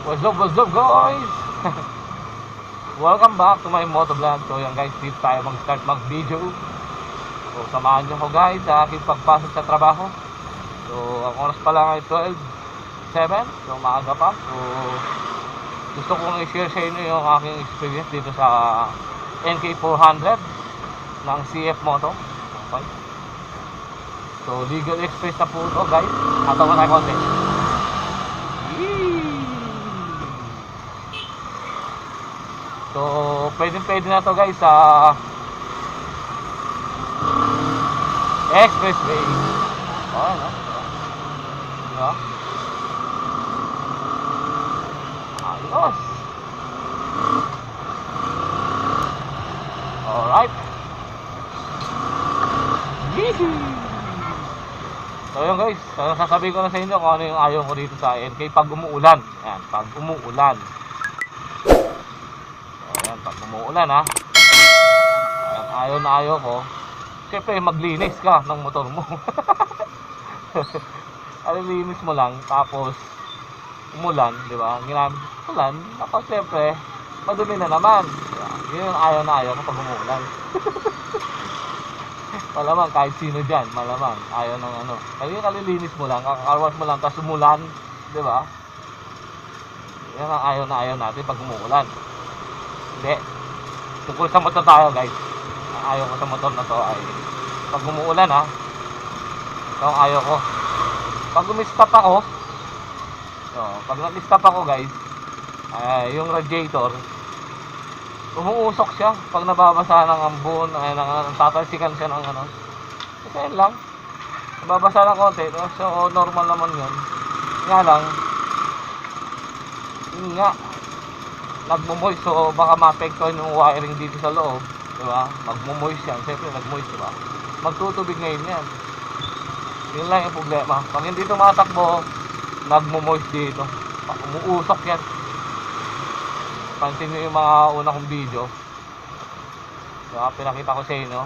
What's up guys? Welcome back to my motovlog. So yan guys, dito tayo mag-start mag-video. So samahan nyo ko guys sa aking pagpasok sa trabaho. So ang oras pa lang ay 12:07. So maaga pa. So gusto kong i-share sa inyo yung aking experience dito sa NK400 ng CF Moto. Okay. So legal express na po ito guys. Ataw na tayo konti. So pwede na to guys sa expressway. Oh, no? Diba? Ayos. Alright. So yun guys, sasabihin ko na sa inyo kung ano yung ayaw ko dito sa NK pag umuulan. Ayan, pag umuulan. So ayan, pag umuulan ha. Ayan, ayaw ko. Siyempre maglinis ka ng motor mo. Linis mo lang, tapos umulan, di ba? Ginamit ulan, tapos siyempre madumi na naman. Yun yung ayaw ko pag umuulan. Malamang kahit sino dyan, malamang ayaw ng ano. Kasi kalilinis mo lang, kakarwas mo lang, tapos umulan, di ba? Yan ang ayaw natin pag umuulan. Hindi. Tungkol sa motor tayo guys. Ang ayaw ko sa motor na to ay pag umuulan ha. Ito ang ayaw ko. Pag umistop ako, pag nag-stop ako guys, yung radiator, umuusok siya pag nababasa ng ambon, tatalsikan siya ng ano. Kasi yun lang, nababasa ng konti, so normal naman yun. Nga lang, yun nga, nagmumoist, so baka maapektuhan yung wiring dito sa loob, diba? Magmumoist yan, siyempre nagmoist, diba? Magtutubig ngayon yan. Yun lang yung problema. Pag hindi tumatakbo, nagmumoist dito, umuusok yan. Pansin nyo yung mga una kong video, diba? Pinakita ko sa inyo,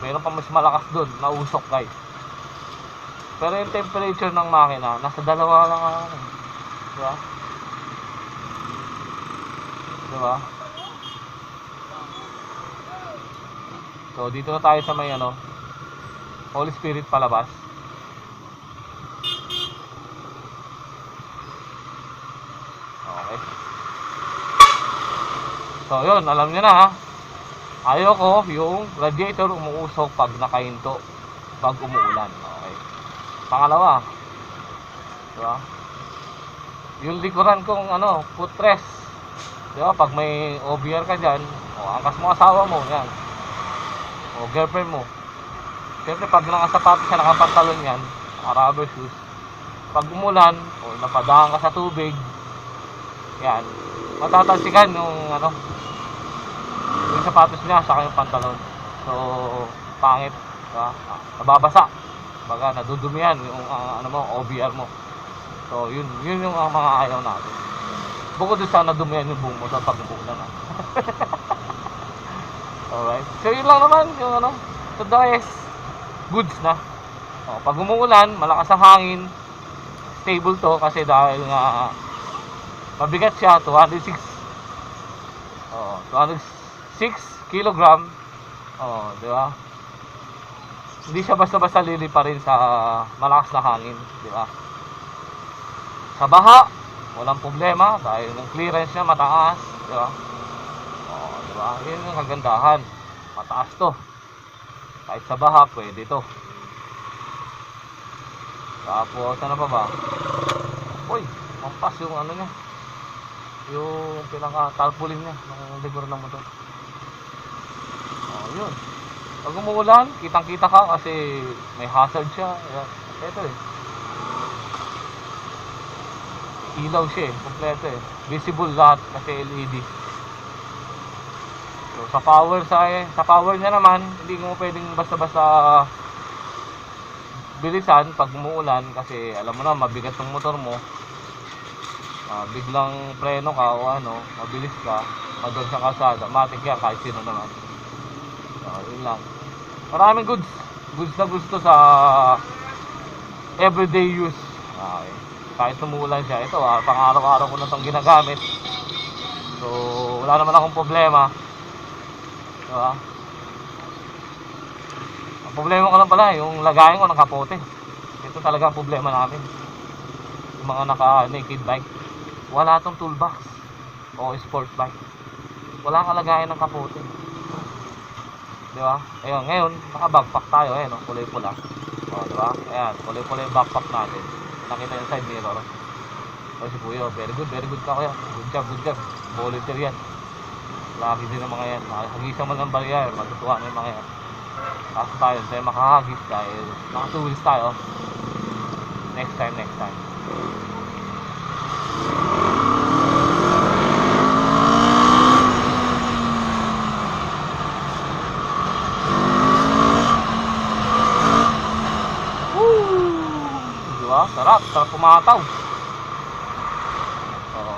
meron pa mas malakas dun, nausok guys. Pero yung temperature ng makina, nasa 2 lang ako, diba? Diba? So dito na tayo sa may ano, Holy Spirit palabas. Okay. So yun, alam niyo na ha. Ayoko yung radiator umuusok pag nakahinto, pag umuulan. Okay. Pangalawa, diba? Yung likuran kong ano, footrest. Diba? Pag may OBR ka dyan, angkas mo asawa mo, yan. O girlfriend mo. Siyempre pag nakasapatos siya, nakapantalon yan, rubber shoes, pag umulan, o napadahan ka sa tubig, yan, matatalsikan yung ano, yung sapatos niya, saka yung pantalon. So, pangit, diba? Nababasa. Baga, nadudumihan yung ano mo, OBR mo. So, yun yung mga ayaw natin. Bukod doon sa nadumihan yung buong motor pag umuulan. Alright. So, yun lang naman yung ano, so the rest, goods na. Pag umuulan, malakas ang hangin, stable to kasi dahil nga mabigat siya, 206 kilogram. Di ba? Hindi siya basta-basta lilipa rin sa malakas na hangin, di ba? Sa baha, walang problema dahil yung clearance niya mataas, di ba? Di ba? Yun yung kagandahan. Mataas to. Kahit sa baha, pwede to. Tapos, ano pa ba? Uy, mampas yung ano niya. Yung pinaka-tarpaulin niya ng likuran ng motor. Yun. Pag umuulan, kitang-kita ka kasi may hazard siya. Ito eh. Ilaw siya eh. Kompleto eh. Visible lahat kasi LED. So, sa power niya naman, hindi mo pwedeng basta-basta bilisan pag umuulan kasi alam mo na mabigat yung motor mo. Biglang preno ka o ano, mabilis ka, madol sa kalsada, matik yan kahit sino naman. Yun lang. Maraming goods na gusto sa everyday use. Okay. kahit tumuulan siya. Ito pang araw-araw ko na itong ginagamit. So wala naman akong problema, diba? Ang problema ko lang pala yung lagayan ko ng kapote. Ito talaga ang problema namin, yung mga naka naked bike. Wala tong toolbox o sport bike, wala kang lagayan ng kapote, diba? Ayun, ngayon naka backpack tayo, ayun, kulay pula. Diba? Ayan, kulay-kulay yung backpack natin. Nakita yung side mirror. Si Kuya, very good ka Kuya. Good job. Volunteer yan. Lagi din ang mga yan. Hagisan mo ng barrier, matutuwa na yung mga yan. Kaso tayo, tayo makahagis dahil naka 2 wheels tayo. Next time. Sarap pumataw.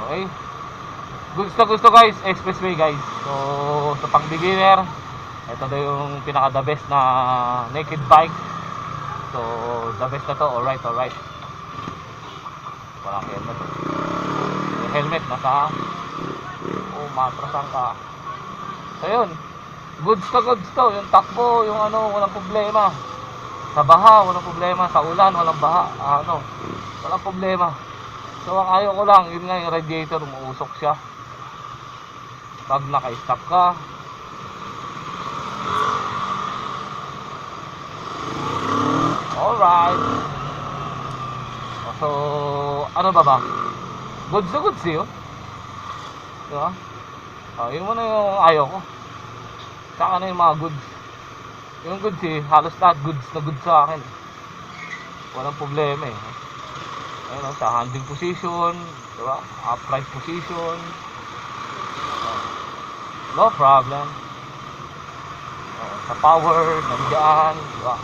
Okay. Gusto guys, expressway guys. So sa pang beginner, ito daw yung pinaka the best na naked bike. So the best na to. Alright. Walang helmet. Yung helmet nasa matrasan ka. So yun, goods to. Yung takbo, yung walang problema. Sa baha, walang problema. Sa ulan, walang baha. Walang problema. So, ang ayaw ko lang, yun nga yung radiator, umuusok siya. Pag naka-stop ka. Alright. So, ano ba? Goods yun. Diba? Yun muna yung ayaw ko. Saka na yung mga goods. Yung goods halos lahat goods sa akin. Walang problema ayun, sa handling position, diba? Upright position, no problem. Sa power, nandiyan, diba?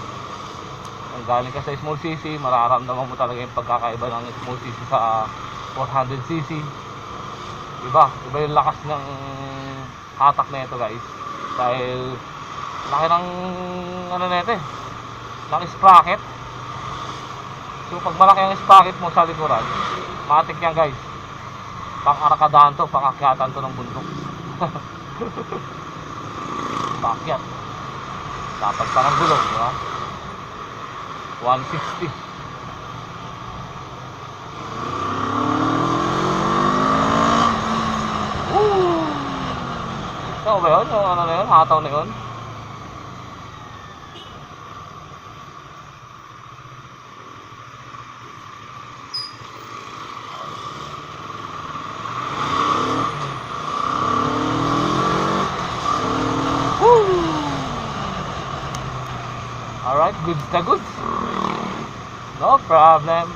Ang galing ka sa small cc, mararamdaman mo talaga yung pagkakaiba ng small cc sa 400cc. Diba yung lakas ng hatak na ito guys, dahil laki ng nito laki sprocket. So pag malaki ang sprocket mo sa likuran, matik yan guys, pang arakadahan to, pang-akyatan to ng bundok. Pakyat dapat pa ng gulong, diba? 160. Ito ba yun? Yung na yun? Hataw na yun? Alright, goods. No problem.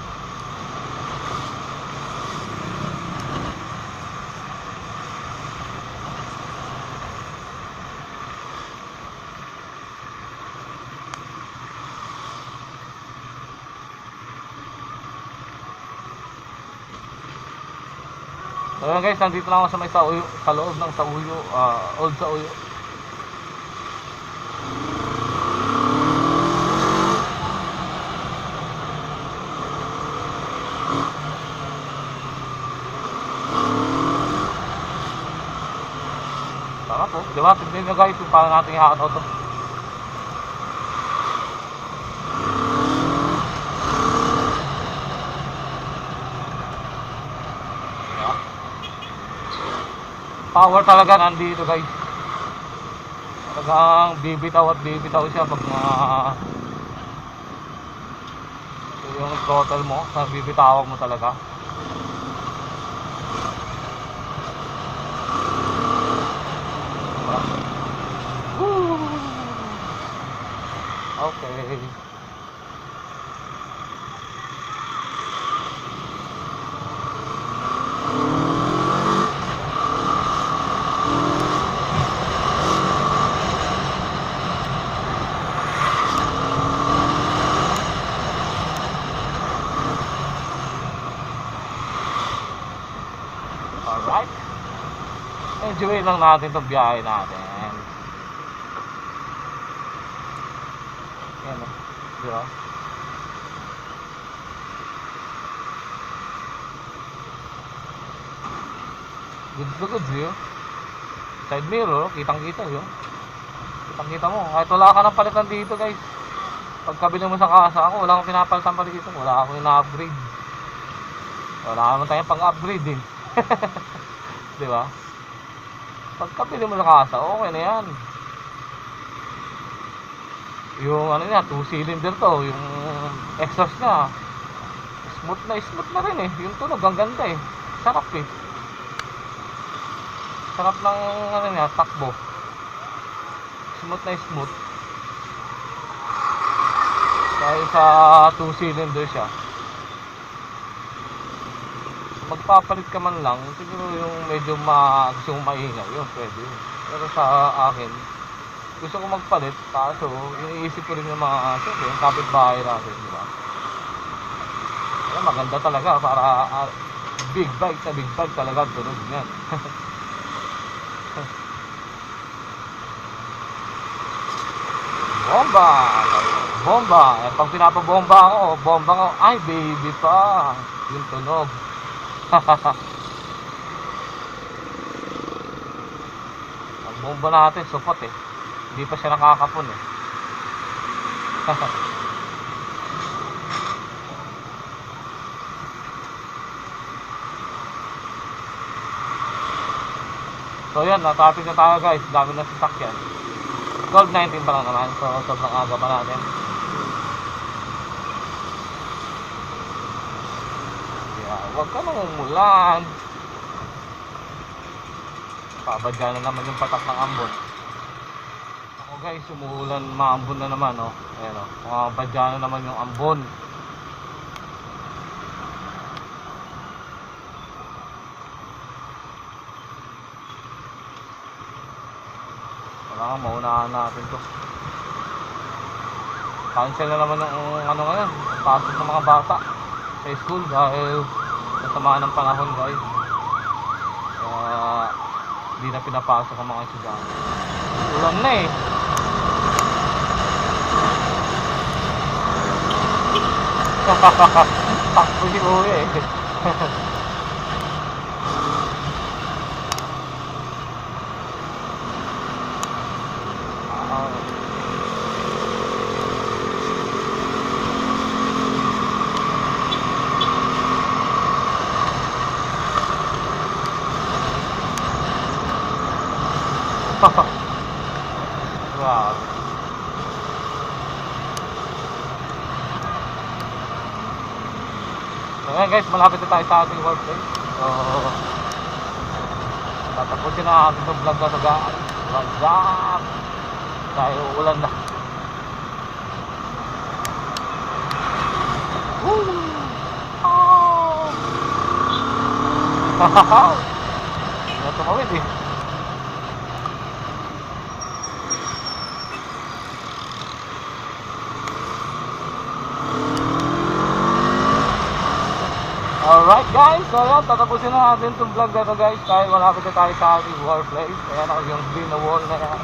So yun guys, nandito na ako sa may Sauyo, sa loob ng Sauyo, Old Sauyo. Tara po, diba? Tignan nyo guys kung paano natin i-hataw to. Power talaga nandito guys. Talagang bibitaw siya pag yung throttle mo, bibitawag mo talaga. Okay. Alright. Enjoy lang natin itong biyahe natin. Yan o. Diba? Good to good yun. Side mirror, kitang-kita yun. Kitang-kita mo. Kahit wala ka ng palitan dito guys. Pagkabili mo sa kasa ako, wala akong pinapalitan pa dito. Wala akong ina-upgrade. Wala naman tayong pang-upgrade eh. Di ba? Pagkabili mo sa kasa, okay na yan. Yung ano niya, 2-cylinder to. Yung exhaust niya. Smooth na rin eh. Yung tunog, ang ganda eh. Sarap eh. Sarap ng ano niya, takbo. Smooth na smooth. Dahil sa 2-cylinder siya. Magpapalit ka man lang, siguro yung medyo gusto mong maingay, yun pwede yun. Pero sa akin, gusto ko magpalit, kaso iniisip ko rin yung mga, siyempre, yung kapitbahay natin, di ba? Kaya maganda talaga para big bike talaga, tunog yan. Bomba! Bomba! Eh, pag pinapabomba ako, bomba ko, ay baby pa! Yung tunog. Ang bomba natin, supot eh. Hindi pa siya nakakapon eh. So yan, na-traffic na tayo guys. Dami na sasakyan. 12:19 pa lang naman. So sobrang aga pa natin. Yeah, huwag ka nang umulan. Pabadya na naman yung patak ng ambon. Ako guys, umuulan, maambon na naman oh. Ayan oh, mabadya na naman yung ambon. Kailangan maunahan natin to. Cancel na naman yung ano ngayon, pasok ng mga bata sa school dahil nasamaan ng panahon guys. Hindi na pinapasok ang mga estudyante. Ulan na eh. Takbo si Kuya eh. Wow. So ngayon guys, malapit na tayo sa ating workplace. So tatapusin na ating vlog na ito guys. What's up? Dahil uulan na. Woo! Oh! Hahaha! Hindi na tumawid eh. Alright guys, so yan, tatapusin na natin itong vlog na ito guys dahil malapit na tayo sa ating workplace. Ayan ako yung green na wall na yan.